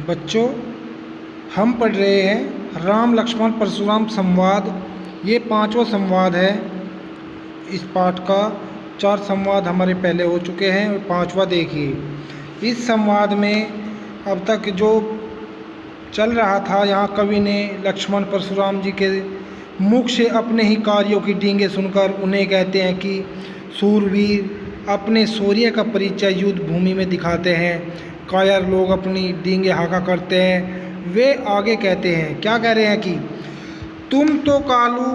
बच्चों, हम पढ़ रहे हैं राम लक्ष्मण परशुराम संवाद। ये 5वां संवाद है इस पाठ का। 4 संवाद हमारे पहले हो चुके हैं और 5वां देखिए। इस संवाद में अब तक जो चल रहा था, यहाँ कवि ने लक्ष्मण परशुराम जी के मुख से अपने ही कार्यों की डींगे सुनकर उन्हें कहते हैं कि सूरवीर अपने शौर्य का परिचय युद्ध भूमि में दिखाते हैं। कायर लोग अपनी डींगे हाका करते हैं। वे आगे कहते हैं, क्या कह रहे हैं कि तुम तो कालू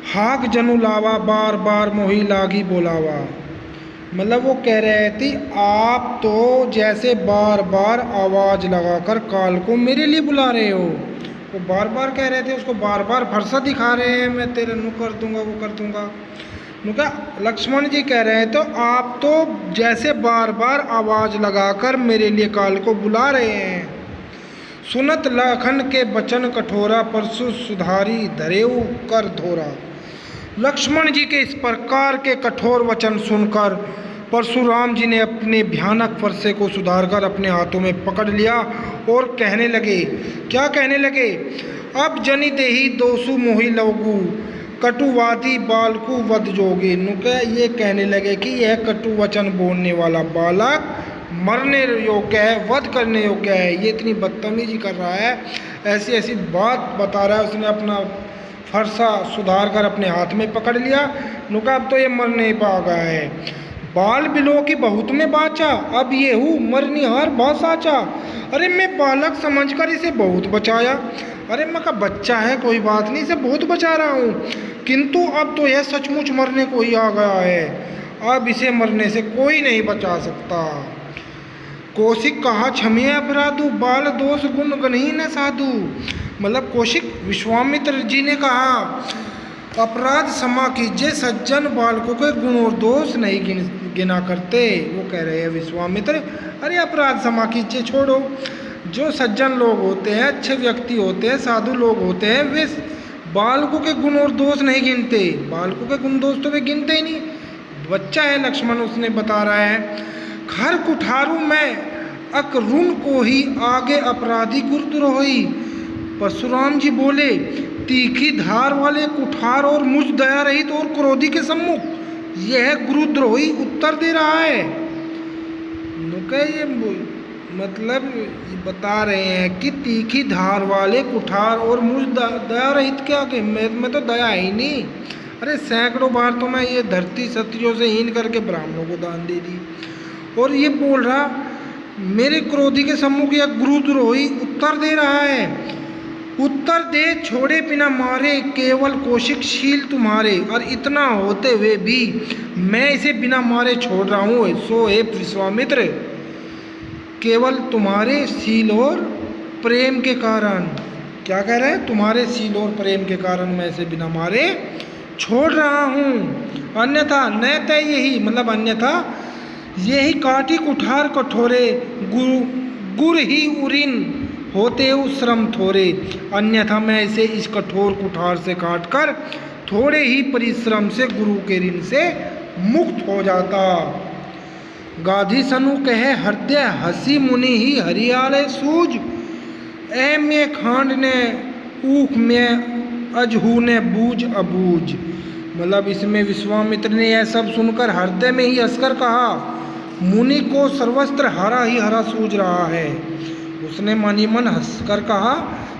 हाक जनु लावा, बार बार मोही लागी बोलावा। मतलब वो कह रहे थे, आप तो जैसे बार बार आवाज़ लगाकर काल को मेरे लिए बुला रहे हो। वो बार बार कह रहे थे, उसको बार बार फरसा दिखा रहे हैं, मैं तेरे नु कर दूंगा, वो कर दूंगा। उनका लक्ष्मण जी कह रहे हैं, तो आप तो जैसे बार बार आवाज़ लगाकर मेरे लिए काल को बुला रहे हैं। सुनत लखन के बचन कठोरा, परसु सुधारी धरेऊ कर धोरा। लक्ष्मण जी के इस प्रकार के कठोर वचन सुनकर परशुराम जी ने अपने भयानक फरसे को सुधारकर अपने हाथों में पकड़ लिया और कहने लगे, क्या कहने लगे, अब जनि देही दोसु मोहि लवगु, कटुवादी बालकु वध जोगे। नुके ये कहने लगे कि यह कटु वचन बोलने वाला बालक मरने योग्य है, वध करने योग्य है। ये इतनी बदतमीजी कर रहा है, ऐसी ऐसी बात बता रहा है। उसने अपना फरसा सुधार कर अपने हाथ में पकड़ लिया। नुका अब तो ये मरने पा गया है। बाल बिलो की बहुत में बाचा, अब ये हूँ मरनिहार बहुत साचा। अरे मैं बालक समझकर इसे बहुत बचाया। अरे मैं का बच्चा है, कोई बात नहीं, इसे बहुत बचा रहा हूँ, किंतु अब तो यह सचमुच मरने को ही आ गया है। अब इसे मरने से कोई नहीं बचा सकता। कौशिक कहा क्षमिए अपराधु, बाल दोष गुण गणही न साधु। मतलब कौशिक विश्वामित्र जी ने कहा, अपराध क्षमा कीजिए, सज्जन बालकों के गुण और दोष नहीं गिना करते। वो कह रहे हैं विश्वामित्र, अरे अपराध क्षमा कीजिए, छोड़ो। जो सज्जन लोग होते हैं, अच्छे व्यक्ति होते हैं, साधु लोग होते हैं, वे बालकों के गुण और दोष नहीं गिनते। बालकों के गुण दोष तो वे गिनते ही नहीं। बच्चा है लक्ष्मण, उसने बता रहा है, घर कुठारू मैं अकरुण को ही आगे अपराधी गुरुद्रोही। परशुराम जी बोले, तीखी धार वाले कुठार और मुझ दया रहित और क्रोधी के सम्मुख यह गुरुद्रोही उत्तर दे रहा है। ये मतलब बता रहे हैं कि तीखी धार वाले कुठार और मुझ दया रहित के आगे मैं तो दया ही नहीं। अरे सैकड़ों बार तो मैं ये धरती क्षत्रियों से हीन करके ब्राह्मणों को दान दे दी, और ये बोल रहा मेरे क्रोधी के सम्मुख यह गुरुद्रोही उत्तर दे रहा है। उत्तर दे छोड़े बिना मारे, केवल कौशिक शील तुम्हारे, और इतना होते हुए भी मैं इसे बिना मारे छोड़ रहा हूँ। सो हे विश्वामित्र, केवल तुम्हारे शील और प्रेम के कारण। क्या कह रहे हैं, तुम्हारे शील और प्रेम के कारण मैं इसे बिना मारे छोड़ रहा हूँ। अन्यथा न तय यही, मतलब अन्यथा यही काटी कुठार कठोरे, गुर ही उरिन होते उस श्रम थोरे। अन्यथा मैं इसे इस कठोर कुठार से काटकर थोड़े ही परिश्रम से गुरु के ऋण से मुक्त हो जाता। गाधी सनु कहे हृदय हसी मुनि ही हरियाले सूझ, ए में खांड ने ऊख में अजहू ने बूझ अबूझ। मतलब इसमें विश्वामित्र ने यह सब सुनकर हृदय में ही हंसकर कहा, मुनि को सर्वस्त्र हरा ही हरा सूझ रहा है। उसने मनी मन हंसकर कहा,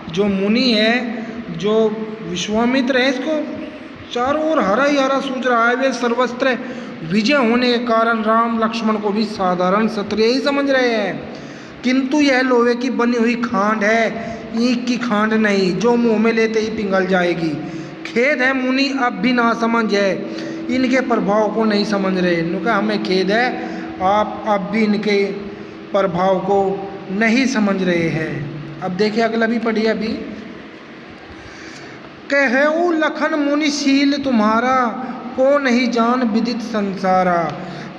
जो मुनि है, जो विश्वामित्र है, इसको चारों ओर हरा ही हरा सूझ रहा है। वे सर्वस्त्र विजय होने के कारण राम लक्ष्मण को भी साधारण क्षत्रिय ही समझ रहे हैं, किंतु यह लोहे की बनी हुई खांड है, ईंट की खांड नहीं, जो मुंह में लेते ही पिघल जाएगी। खेद है मुनि अब भी ना समझ है, इनके प्रभाव को नहीं समझ रहे। इनका हमें खेद है, आप अब भी इनके प्रभाव को नहीं समझ रहे हैं। अब देखिए अगला भी पढ़िए। अभी कहऊ लखन मुनि शील तुम्हारा, को नहीं जान विदित संसारा।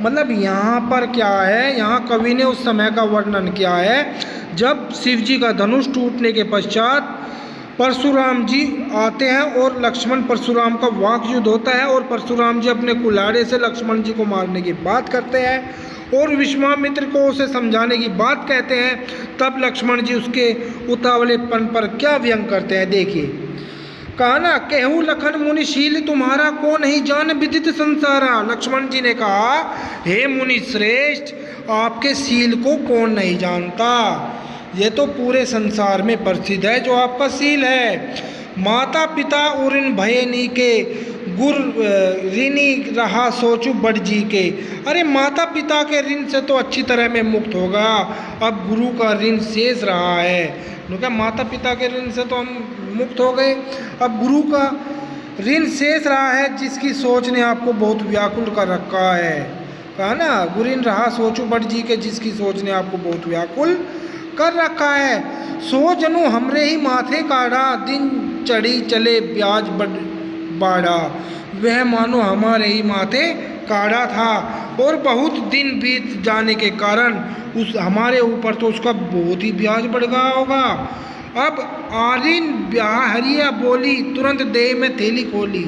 मतलब यहाँ पर क्या है, यहाँ कवि ने उस समय का वर्णन किया है जब शिव जी का धनुष टूटने के पश्चात परशुराम जी आते हैं और लक्ष्मण परशुराम का वाक युद्ध होता है, और परशुराम जी अपने कुल्हाड़े से लक्ष्मण जी को मारने की बात करते हैं, और विश्वामित्र को उसे समझाने की बात कहते हैं। तब लक्ष्मण जी उसके उतावलेपन पर क्या व्यंग करते हैं, देखिए। कहा ना, कहूँ लखन मुनिशील तुम्हारा को नहीं जान विदित संसारा। लक्ष्मण जी ने कहा, हे मुनि श्रेष्ठ, आपके शील को कौन नहीं जानता, ये तो पूरे संसार में प्रसिद्ध है जो आपका शील है। माता पिता उरिन भय नी के गुर ऋणी रहा सोचू बड़ जी के। अरे माता पिता के ऋण से तो अच्छी तरह में मुक्त होगा, अब गुरु का ऋण शेष रहा है। क्योंकि माता पिता के ऋण से तो हम मुक्त हो गए, अब गुरु का ऋण शेष रहा है जिसकी सोच ने आपको बहुत व्याकुल कर रखा है। कहा ना, गुरिन रहा सोचू बड़ जी के, जिसकी सोच ने आपको बहुत व्याकुल कर रखा है। सो जनु हमरे ही माथे काढ़ा, दिन चढ़ी चले ब्याज बाड़ा। वह मानो हमारे ही माथे काढ़ा था और बहुत दिन बीत जाने के कारण उस हमारे ऊपर तो उसका बहुत ही ब्याज बढ़ गया होगा। अब आरिन ब्याह हरिया बोली, तुरंत देह में थैली खोली।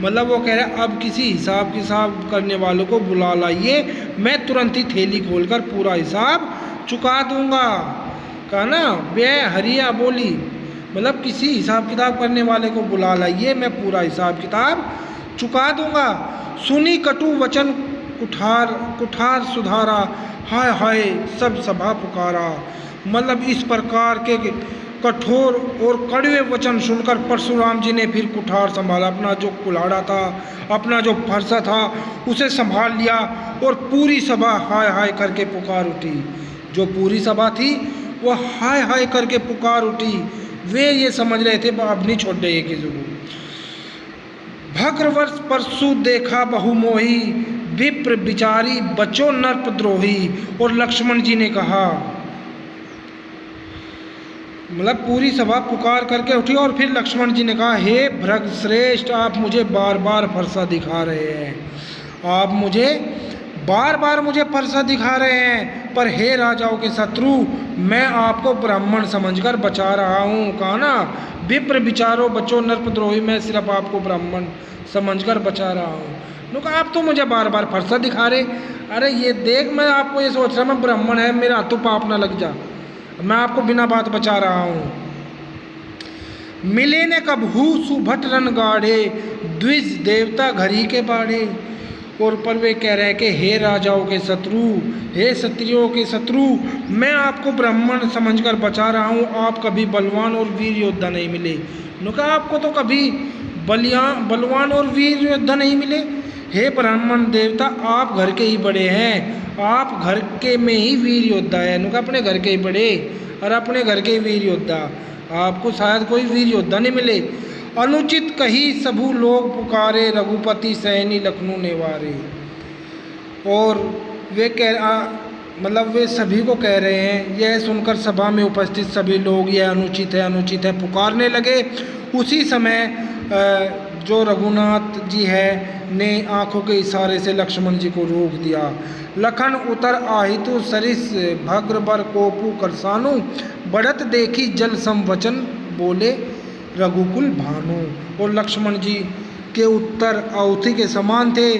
मतलब वो कह रहा है, अब किसी हिसाब किताब करने वालों को बुला लाइए, मैं तुरंत ही थैली खोलकर पूरा हिसाब चुका दूंगा। कहा ना, ब्याह हरिया बोली, मतलब किसी हिसाब किताब करने वाले को बुला लाइए, मैं पूरा हिसाब किताब चुका दूंगा। सुनी कटु वचन कुठार सुधारा, हाय हाय सब सभा पुकारा। मतलब इस प्रकार के कठोर और कड़वे वचन सुनकर परशुराम जी ने फिर कुठार संभाला, अपना जो कुल्हाड़ा था, अपना जो फरसा था, उसे संभाल लिया और पूरी सभा हाय हाय करके पुकार उठी। जो पूरी सभा थी वो हाय हाय करके पुकार उठी। वे ये समझ रहे थे अब नहीं छोड़ देंगे किसी को। भद्रवर्ष परसु देखा बहुमोही, विप्र बिचारी बचो नरपद्रोही। और लक्ष्मण जी ने कहा, मतलब पूरी सभा पुकार करके उठी और फिर लक्ष्मण जी ने कहा, हे भृग श्रेष्ठ, आप मुझे बार बार फरसा दिखा रहे हैं, आप मुझे बार बार मुझे फरसा दिखा रहे हैं, पर हे राजाओं के शत्रु, मैं आपको ब्राह्मण समझकर बचा रहा हूँ। कहा ना, विप्र विचारो बचो नरपद्रोही, मैं सिर्फ आपको ब्राह्मण समझकर बचा रहा हूँ। लोग आप तो मुझे बार बार फरसा दिखा रहे, अरे ये देख, मैं आपको ये सोच रहा मैं ब्राह्मण है, मेरा हाथों पाप ना लग जा, मैं आपको बिना बात बचा रहा हूँ। मिले ने कबहू सुभट रन गाढ़े, द्विज देवता घरी के बाढ़े। और पर वे कह रहे हैं कि हे राजाओं के शत्रु, हे क्षत्रियों के शत्रु, मैं आपको ब्राह्मण समझकर बचा रहा हूँ, आप कभी बलवान और वीर योद्धा नहीं मिले। उन्होंने कहा, आपको तो कभी बलवान और वीर योद्धा नहीं मिले। हे ब्राह्मण देवता, आप घर के ही बड़े हैं, आप घर के में ही वीर योद्धा है। उन्होंने कहा, अपने घर के ही बड़े और अपने घर के ही वीर योद्धा, आपको शायद कोई वीर योद्धा नहीं मिले। अनुचित कही सबू लोग पुकारे, रघुपति सैनी लखनऊ नेवारे। और वे मतलब वे सभी को कह रहे हैं, यह सुनकर सभा में उपस्थित सभी लोग यह अनुचित है पुकारने लगे। उसी समय जो रघुनाथ जी है ने आंखों के इशारे से लक्ष्मण जी को रोक दिया। लखन उतर आहितु सरिस भग्र बर कोपु करसानु, बढ़त देखी जल संवचन बोले रघुकुल भानु। और लक्ष्मण जी के उत्तर आहुति के समान थे,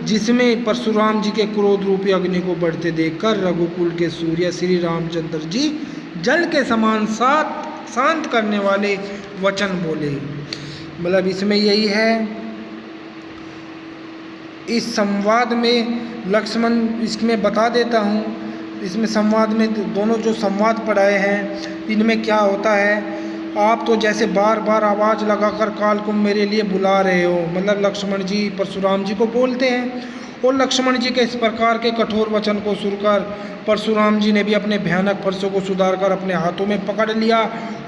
जिसमें परशुराम जी के क्रोध रूपी अग्नि को बढ़ते देखकर रघुकुल के सूर्य श्री रामचंद्र जी जल के समान शांत करने वाले वचन बोले। मतलब इसमें यही है, इस संवाद में लक्ष्मण, इसमें बता देता हूँ, इसमें संवाद में दोनों जो संवाद पढ़ाए हैं इनमें क्या होता है। आप तो जैसे बार बार आवाज़ लगाकर काल को मेरे लिए बुला रहे हो, मतलब लक्ष्मण जी परशुराम जी को बोलते हैं। और लक्ष्मण जी के इस प्रकार के कठोर वचन को सुनकर परशुराम जी ने भी अपने भयानक फरसों को सुधारकर अपने हाथों में पकड़ लिया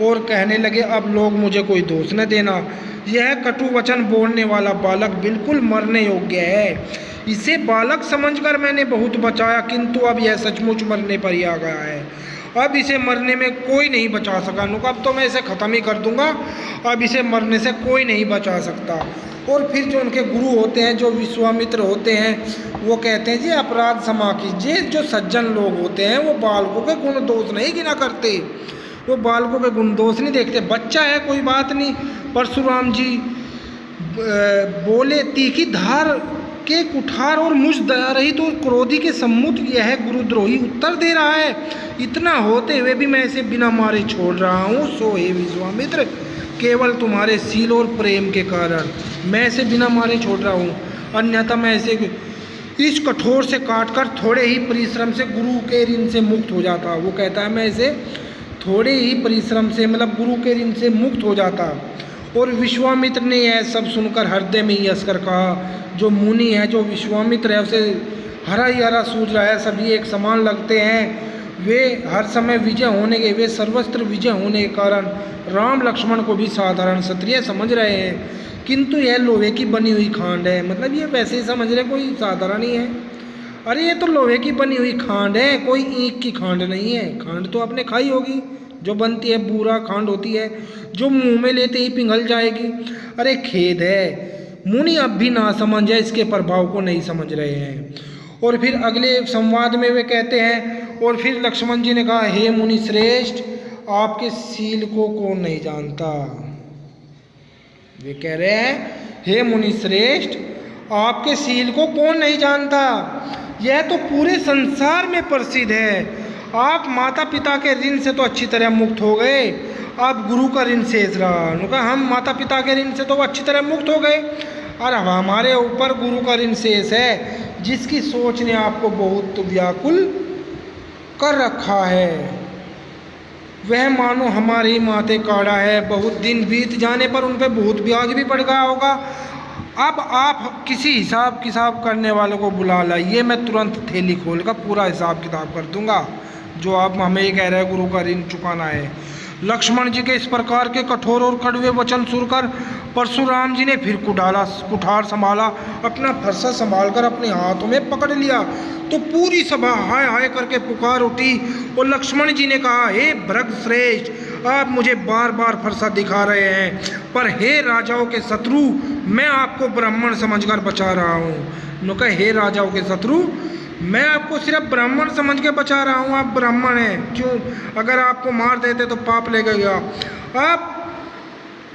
और कहने लगे, अब लोग मुझे कोई दोष न देना, यह कटु वचन बोलने वाला बालक बिल्कुल मरने योग्य है, इसे बालक समझकर मैंने बहुत बचाया, किंतु अब यह सचमुच मरने पर ही आ गया है, अब इसे मरने में कोई नहीं बचा सका। अब तो मैं इसे ख़त्म ही कर दूंगा, अब इसे मरने से कोई नहीं बचा सकता। और फिर जो उनके गुरु होते हैं, जो विश्वामित्र होते हैं, वो कहते हैं जी अपराध क्षमा कीजिए। जो सज्जन लोग होते हैं वो बालकों के गुण दोष नहीं गिना करते, वो बालकों के गुण दोष नहीं देखते। बच्चा है कोई बात नहीं। परशुराम जी बोले, तीखी धार के कुठार और मुझ दया रहित और क्रोधी के सम्मुख यह गुरुद्रोही उत्तर दे रहा है। इतना होते हुए भी मैं इसे बिना मारे छोड़ रहा हूँ। सो हे विश्वामित्र, केवल तुम्हारे शील और प्रेम के कारण मैं इसे बिना मारे छोड़ रहा हूँ, अन्यथा मैं इसे इस कठोर से काटकर थोड़े ही परिश्रम से गुरु के ऋण से मुक्त हो जाता। वो कहता है मैं इसे थोड़े ही परिश्रम से मतलब गुरु के ऋण से मुक्त हो जाता। और विश्वामित्र ने यह सब सुनकर हृदय में यश कर कहा। जो मुनि है, जो विश्वामित्र है, उसे हरा ही हरा सूझ रहा है, सभी एक समान लगते हैं। वे हर समय वे सर्वस्त्र विजय होने के कारण राम लक्ष्मण को भी साधारण क्षत्रिय समझ रहे हैं, किंतु यह लोहे की बनी हुई खांड है। मतलब ये वैसे ही समझ रहे, कोई साधारण ही है। अरे ये तो लोहे की बनी हुई खांड है, कोई ईंट की खांड नहीं है। खांड तो आपने खाई होगी, जो बनती है बूरा खांड होती है, जो मुंह में लेते ही पिघल जाएगी। अरे खेद है, मुनि अब भी ना समझ है, इसके प्रभाव को नहीं समझ रहे हैं। और फिर अगले संवाद में वे कहते हैं, और फिर लक्ष्मण जी ने कहा, हे मुनि श्रेष्ठ, आपके शील को कौन नहीं जानता। वे कह रहे हैं, हे मुनि श्रेष्ठ, आपके शील को कौन नहीं जानता, यह तो पूरे संसार में प्रसिद्ध है। आप माता पिता के ऋण से तो अच्छी तरह मुक्त हो गए, अब गुरु का ऋण शेष रहा। उनका हम माता पिता के ऋण से तो अच्छी तरह मुक्त हो गए, और अब हमारे ऊपर गुरु का ऋण शेष है, जिसकी सोच ने आपको बहुत व्याकुल कर रखा है। वह मानो हमारे माथे काढ़ा है, बहुत दिन बीत जाने पर उन पर बहुत ब्याज भी पड़ गया होगा। अब आप किसी हिसाब किताब करने वालों को बुला लाइए, मैं तुरंत थैली खोल कर पूरा हिसाब किताब कर दूंगा, जो आप हमें ये कह रहे हैं गुरु का ऋण चुकाना है। लक्ष्मण जी के इस प्रकार के कठोर और कड़वे वचन सुनकर परशुराम जी ने फिर कुठार संभाला, अपना फरसा संभाल कर अपने हाथों में पकड़ लिया, तो पूरी सभा हाय हाय करके पुकार उठी। और लक्ष्मण जी ने कहा, हे भरत श्रेष्ठ, आप मुझे बार बार फरसा दिखा रहे हैं, पर हे राजाओं के शत्रु, मैं आपको ब्राह्मण समझकर बचा रहा हूँ। उन्होंने कहा, हे राजाओं के शत्रु, मैं आपको सिर्फ ब्राह्मण समझ के बचा रहा हूँ, आप ब्राह्मण हैं। क्यों? अगर आपको मार देते तो पाप लगेगा।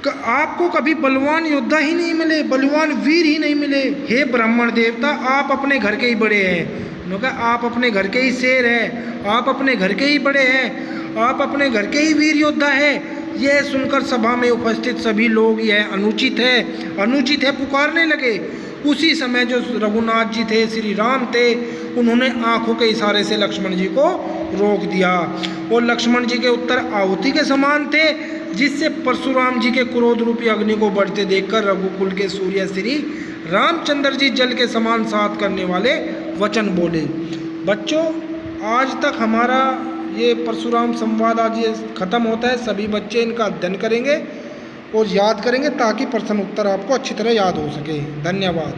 आपको कभी बलवान योद्धा ही नहीं मिले, बलवान वीर ही नहीं मिले। हे ब्राह्मण देवता, आप अपने घर के ही बड़े हैं। उन्होंने कहा, आप अपने घर के ही शेर हैं, आप अपने घर के ही बड़े हैं, आप अपने घर के ही वीर योद्धा हैं। यह सुनकर सभा में उपस्थित सभी लोग यह अनुचित है पुकारने लगे। उसी समय जो रघुनाथ जी थे, श्री राम थे, उन्होंने आंखों के इशारे से लक्ष्मण जी को रोक दिया। और लक्ष्मण जी के उत्तर आहुति के समान थे, जिससे परशुराम जी के क्रोध रूपी अग्नि को बढ़ते देखकर रघुकुल के सूर्य श्री रामचंद्र जी जल के समान साथ करने वाले वचन बोले। बच्चों, आज तक हमारा ये परशुराम संवाद आज ये खत्म होता है। सभी बच्चे इनका अध्ययन करेंगे और याद करेंगे, ताकि प्रश्न उत्तर आपको अच्छी तरह याद हो सके। धन्यवाद।